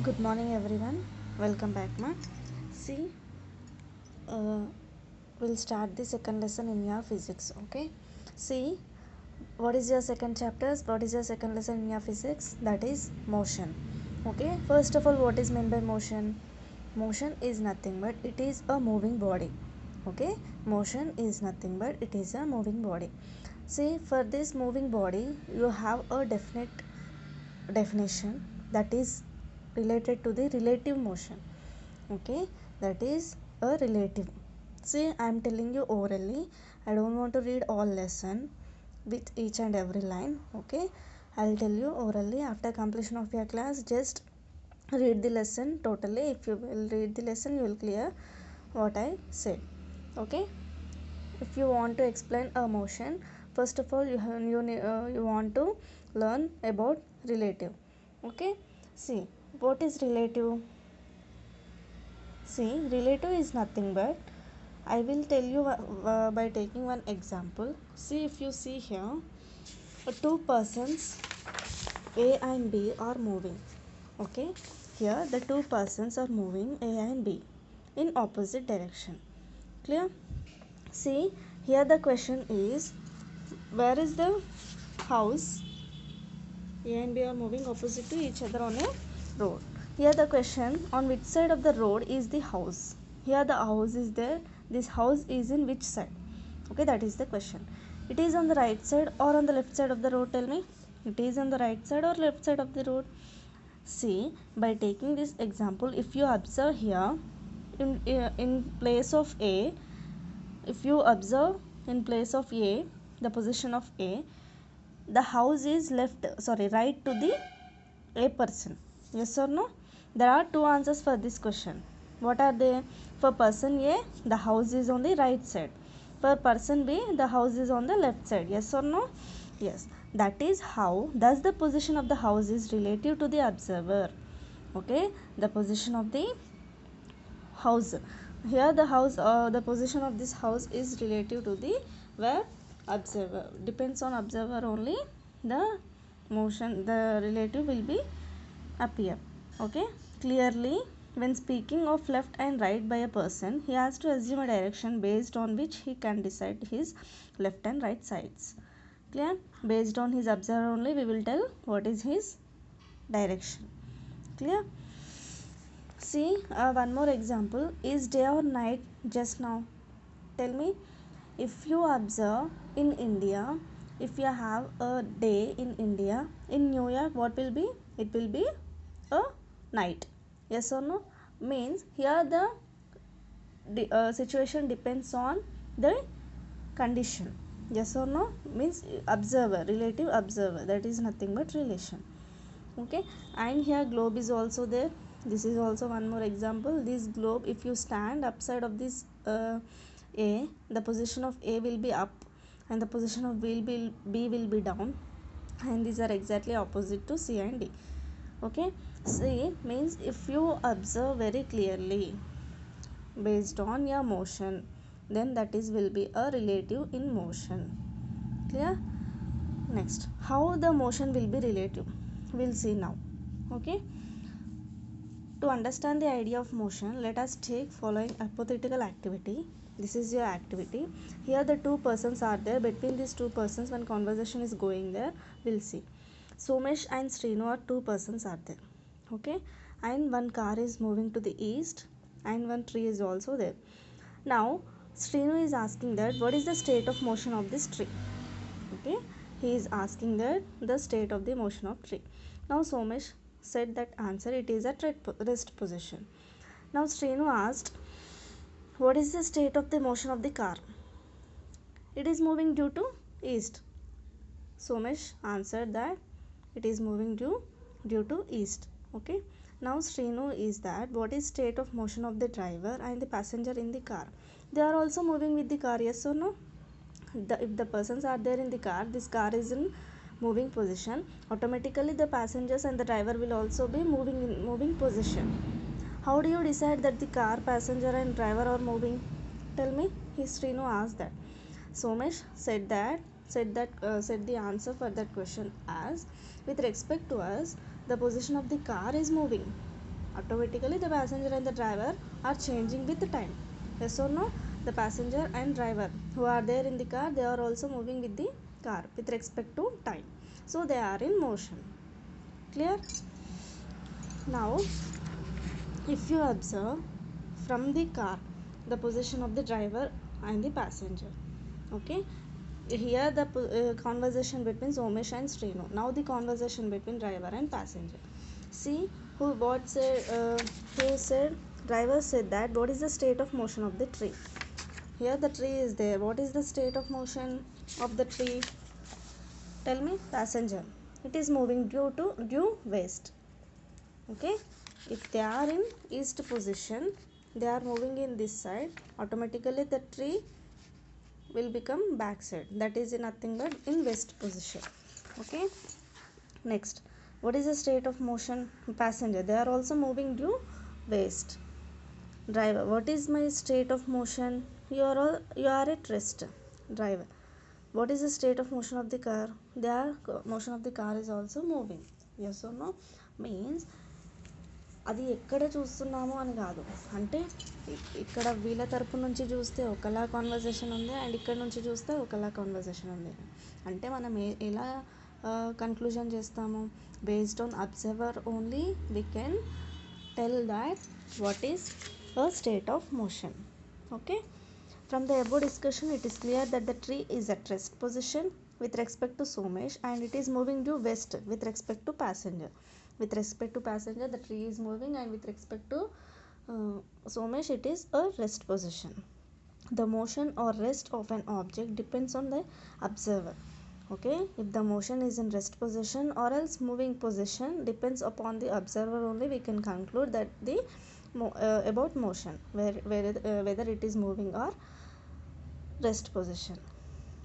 Good morning, everyone. Welcome back, ma. See, uh, we'll start the second lesson in your physics. Okay. See, what is your second chapters? What is your second lesson in your physics? That is motion. Okay. First of all, what is meant by motion? Motion is nothing but it is a moving body. Okay. Motion is nothing but it is a moving body. See, for this moving body, you have a definite definition that is related to the relative motion. Okay, that is a relative. See, I am telling you orally. I don't want to read all lesson with each and every line. Okay, I'll tell you orally. After completion of your class, just read the lesson totally. If you will read the lesson, you will clear what I said. Okay, if you want to explain a motion, first of all you want to learn about relative. Okay, see, what is relative? See, relative is nothing but I will tell you by taking one example. See, if you see here, two persons A and B are moving. Okay, here the two persons are moving A and B in opposite direction. Clear? See, here the question is, where is the house? A and B are moving opposite to each other on a road. Here the question, on which side of the road is the house? Here the house is there. This house is in which side? Okay, that is the question. It is on the right side or on the left side of the road? Tell me. It is on the right side or left side of the road? See, by taking this example, if you observe here, in place of A, if you observe in place of A, the position of A, the house is right to the A person. Yes or no? There are two answers for this question. What are they? For person A, the house is on the right side. For person B, the house is on the left side. Yes or no? Yes. That is how, thus the position of the house is relative to the observer. Okay, the position of the house. Here the position of this house is relative to the where observer. Depends on observer only. The motion, the relative will be appear. Okay, clearly when speaking of left and right by a person, he has to assume a direction based on which he can decide his left and right sides. Clear? Based on his observer only, we will tell what is his direction. Clear? See, one more example. Is day or night just now? Tell me. If you observe in India, if you have a day in India, in New York, what will be? It will be a night. Yes or no? Means here the situation depends on the condition. Yes or no? Means observer, relative observer. That is nothing but relation. Okay, and here globe is also there. This is also one more example. This globe, if you stand upside of this A, the position of A will be up and the position of B will be down, and these are exactly opposite to C and D. Okay, C means if you observe very clearly based on your motion, then that is will be a relative in motion. Clear? Next, how the motion will be relative, we'll see now. Okay, to understand the idea of motion, let us take following hypothetical activity. This is your activity. Here the two persons are there. Between these two persons, when conversation is going there, we'll see. Somesh and Srinu are two persons are there. Okay, and one car is moving to the east and one tree is also there. Now Srinu is asking that what is the state of motion of this tree. Okay, he is asking that the state of the motion of tree. Now Somesh said that answer, it is at rest position. Now Srinu asked, what is the state of the motion of the car? It is moving due to east. Somesh answered that it is moving due to east. Okay, now Srinu is that what is state of motion of the driver and the passenger in the car? They are also moving with the car. Yes or no? If the persons are there in the car, this car is in moving position, automatically the passengers and the driver will also be moving in moving position. How do you decide that the car, passenger and driver are moving? Tell me. Srinu asked that. Somesh said the answer for that question as, with respect to us, the position of the car is moving. Automatically the passenger and the driver are changing with time. Yes or no? The passenger and driver who are there in the car, they are also moving with the car with respect to time. So they are in motion. Clear? Now if you observe from the car the position of the driver and the passenger, okay, here the conversation between Somesh and Srinu. Now the conversation between driver and passenger. See what said, who said, driver said that what is the state of motion of the tree. Here the tree is there, what is the state of motion of the tree? Tell me. Passenger, it is moving due west. Okay, if they are in east position, they are moving in this side, automatically the tree will become back side, that is nothing but in west position. Okay, next, what is the state of motion? Passenger, they are also moving due west. Driver, what is my state of motion? You are at rest. Driver, what is the state of motion of the car? Motion of the car is also moving. Yes or no? Means అది ఎక్కడ చూస్తున్నాము అని కాదు, అంటే ఇక్కడ వీళ్ళ తరపు నుంచి చూస్తే ఒకలా కాన్వర్జేషన్ ఉంది అండ్ ఇక్కడ నుంచి చూస్తే ఒకలా కాన్వర్జేషన్ ఉంది. అంటే మనం ఎలా కన్క్లూజన్ చేస్తాము? Based on observer only we can tell that what is a state of motion. Okay, from the above discussion it is clear that the tree is at rest position with respect to Somesh and it is moving due west with respect to passenger. With respect to passenger the tree is moving and with respect to Somesh it is a rest position. The motion or rest of an object depends on the observer. Okay, if the motion is in rest position or else moving position depends upon the observer only, we can conclude that the about motion, whether it is moving or rest position.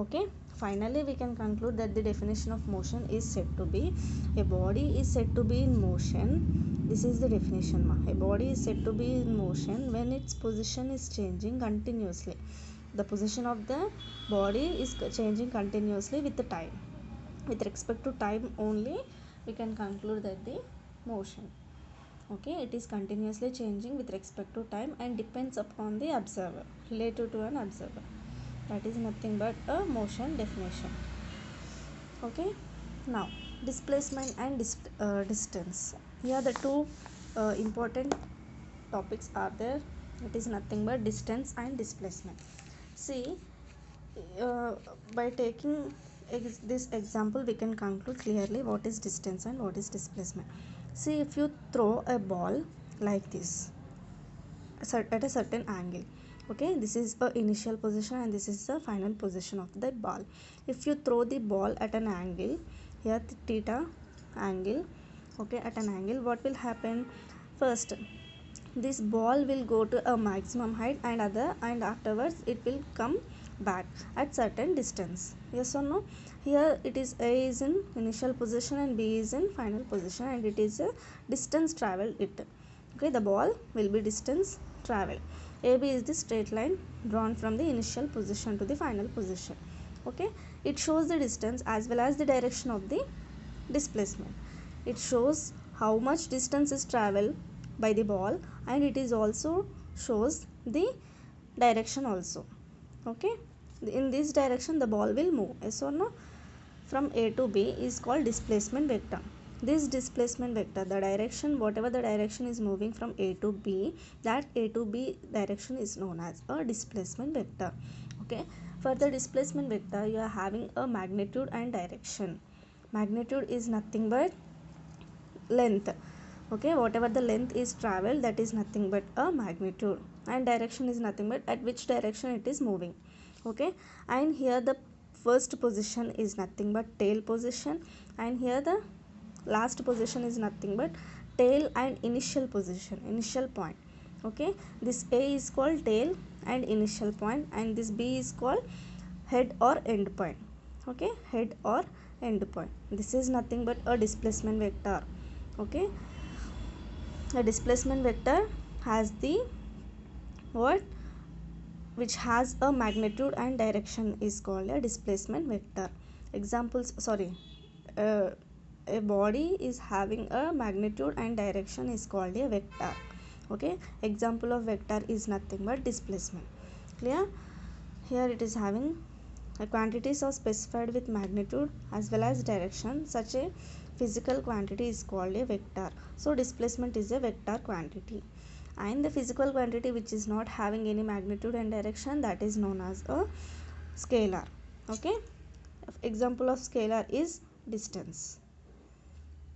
Okay, finally we can conclude that the definition of motion is said to be, a body is said to be in motion. This is the definition. A body is said to be in motion when its position is changing continuously. The position of the body is changing continuously with the time. With respect to time only we can conclude that the motion, okay, it is continuously changing with respect to time and depends upon the observer, related to an observer. That is nothing but a motion definition. Okay, now displacement and distance. Here the two important topics are there. It is nothing but distance and displacement. See, by taking this example we can conclude clearly what is distance and what is displacement. See, if you throw a ball like this at a certain angle, okay, this is a initial position and this is the final position of the ball. If you throw the ball at an angle, here theta angle, okay, at an angle, what will happen? First, this ball will go to a maximum height and afterwards it will come back at certain distance. Yes or no? Here it is A is in initial position and B is in final position and it is a distance traveled it. Okay, the ball will be distance traveled. AB is the straight line drawn from the initial position to the final position. Okay, it shows the distance as well as the direction of the displacement. It shows how much distance is traveled by the ball and it is also shows the direction also. Okay, in this direction the ball will move. Yes or no? From A to B is called displacement vector. This displacement vector, the direction, whatever the direction is moving from A to B, that A to B direction is known as a displacement vector. Okay, for the displacement vector you are having a magnitude and direction. Magnitude is nothing but length. Okay, whatever the length is traveled, that is nothing but a magnitude, and direction is nothing but at which direction it is moving. Okay, and here the first position is nothing but tail position and here the last position is nothing but tail and initial position, initial point. Okay, this A is called tail and initial point and this B is called head or end point. Okay, head or end point. This is nothing but a displacement vector. Okay, a displacement vector has the what which has a magnitude and direction is called a displacement vector. Examples, sorry, a body is having a magnitude and direction is called a vector. Okay, example of vector is nothing but displacement. Clear? Here it is having quantities are specified with magnitude as well as direction. Such a physical quantity is called a vector. So displacement is a vector quantity, and the physical quantity which is not having any magnitude and direction, that is known as a scalar. Okay, example of scalar is distance.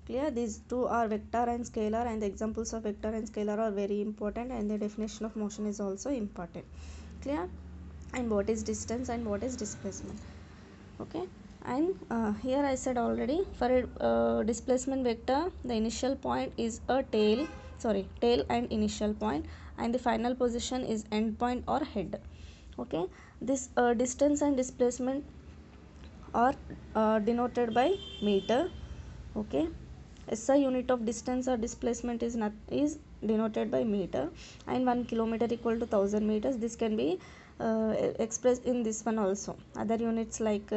Clear? These two are vector and scalar, and the examples of vector and scalar are very important, and the definition of motion is also important. Clear? And what is distance and what is displacement? Okay, and here I said already, for a displacement vector, the initial point is a tail and initial point, and the final position is end point or head. Okay, this distance and displacement are denoted by meter. Okay, SI unit of distance or displacement is denoted by meter, and 1 kilometer equal to 1000 meters. This can be expressed in this one also. Other units like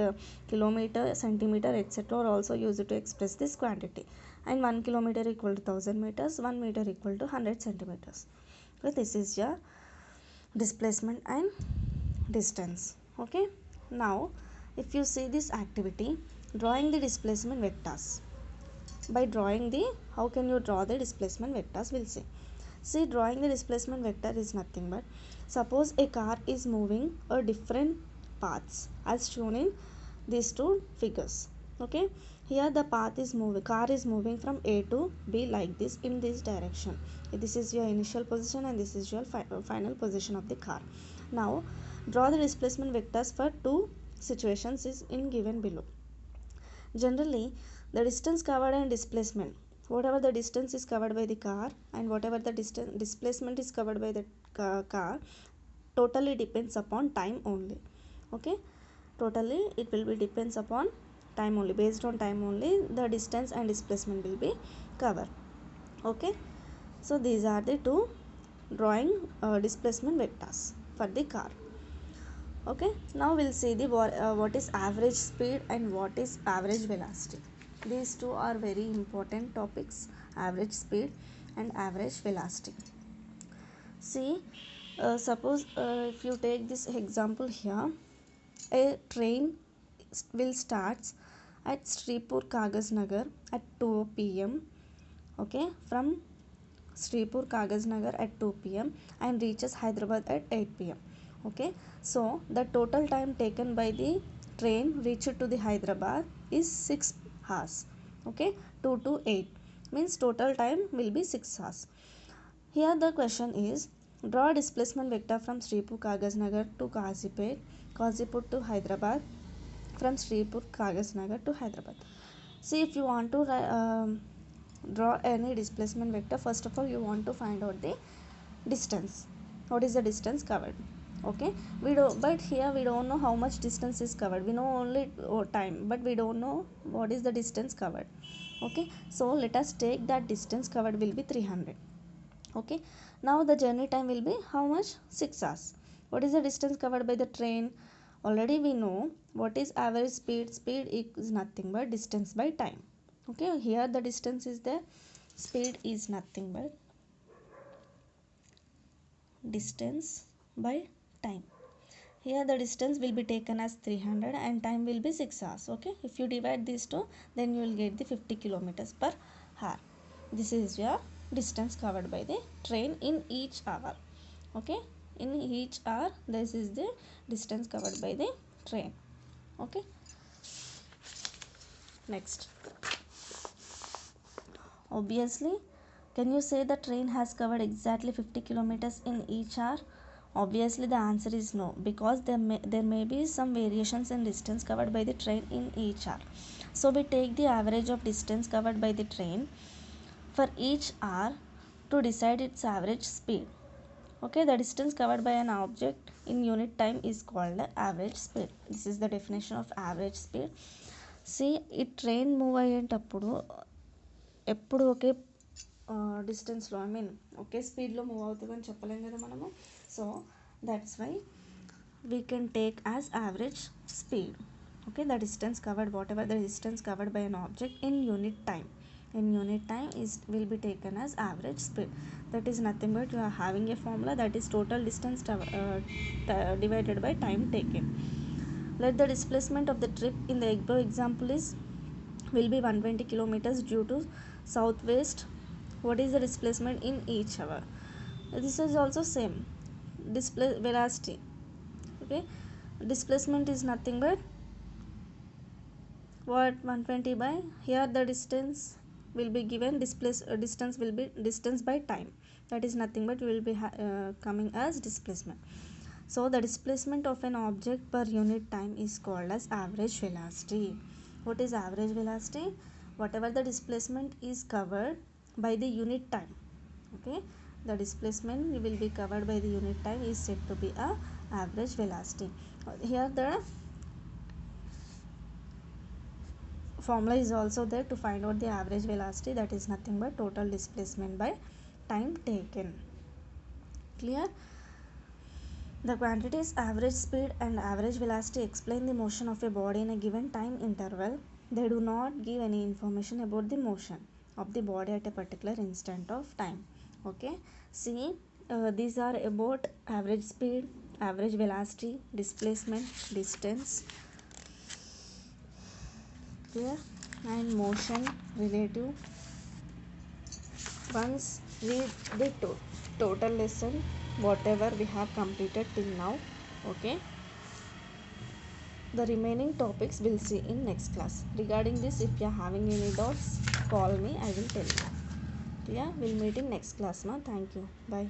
kilometer, centimeter, etc. are also used to express this quantity. And 1 kilometer equal to 1000 meters, 1 meter equal to 100 centimeters. So this is your displacement and distance. Okay, now if you see this activity, drawing the displacement vectors. By drawing the, how can you draw the displacement vectors, we'll see. Drawing the displacement vector is nothing but, suppose a car is moving a different paths as shown in these two figures. Okay, here the path is moving, car is moving from A to B like this, in this direction. This is your initial position and this is your final position of the car. Now draw the displacement vectors for two situations is in given below. Generally, the distance covered and displacement, whatever the distance is covered by the car and whatever the displacement is covered by the car, totally depends upon time only. Okay, totally it will be depends upon time only. Based on time only, the distance and displacement will be covered. Okay, so these are the two drawing displacement vectors for the car. Okay, now we'll see the what is average speed and what is average velocity. These two are very important topics, average speed and average velocity. See, suppose if you take this example here, a train will starts at Sripur Kagasnagar at 2 p.m. Okay, from Sripur Kagasnagar at 2 p.m. and reaches Hyderabad at 8 p.m. Okay, so the total time taken by the train reached to the Hyderabad is 6 hours. Okay, 2 to 8 means total time will be 6 hours. Here the question is, draw a displacement vector from Sripur Kagasnagar to Kazipur to Hyderabad, from Sripur Kagasnagar to Hyderabad. See, if you want to draw any displacement vector, first of all you want to find out the distance. What is the distance covered? Okay, but here we don't know how much distance is covered. We know only time, but we don't know what is the distance covered. Okay, so let us take that distance covered will be 300. Okay, now the journey time will be how much? 6 hours. What is the distance covered by the train? Already we know what is average speed. Speed is nothing but distance by time. Okay, here the distance is there, speed is nothing but distance by time. Here the distance will be taken as 300 and time will be 6 hours. Okay, if you divide these two, then you will get the 50 kilometers per hour. This is your distance covered by the train in each hour. Okay, in each hour this is the distance covered by the train. Okay, next, obviously, can you say the train has covered exactly 50 kilometers in each hour? Obviously the answer is no, because there may be some variations in distance covered by the train in each hour. So we take the average of distance covered by the train for each hour to decide its average speed. Okay, the distance covered by an object in unit time is called average speed. This is the definition of average speed. See, ఈ train move అయ్యేటప్పుడు ఎప్పుడు ఒకే డిస్టెన్స్లో, I mean ఒకే స్పీడ్లో move అవుతుందని చెప్పలేం కదా మనము. So that's why we can take as average speed. Okay, the distance covered, whatever the distance covered by an object in unit time. In unit time is will be taken as average speed. That is nothing but you are having a formula, that is total distance divided by time taken. Let the displacement of the trip in the above example is will be 120 kilometers due to southwest. What is the displacement in each hour? This is also same. Display velocity. Okay, displacement is nothing but what, 120 by, here the distance will be given, distance will be distance by time, that is nothing but will be coming as displacement. So the displacement of an object per unit time is called as average velocity. What is average velocity? Whatever the displacement is covered by the unit time. Okay, the displacement will be covered by the unit time is said to be a average velocity. Here the formula is also there to find out the average velocity, that is nothing but total displacement by time taken. Clear? The quantities average speed and average velocity explain the motion of a body in a given time interval. They do not give any information about the motion of the body at a particular instant of time. Okay, see, these are about average speed, average velocity, displacement, distance, clear, and motion relative. Once we did total lesson whatever we have completed till now. Okay, the remaining topics we'll see in next class. Regarding this, if you are having any doubts, call me, I will tell you. Yeah, we'll meet in next class now. Thank you, bye.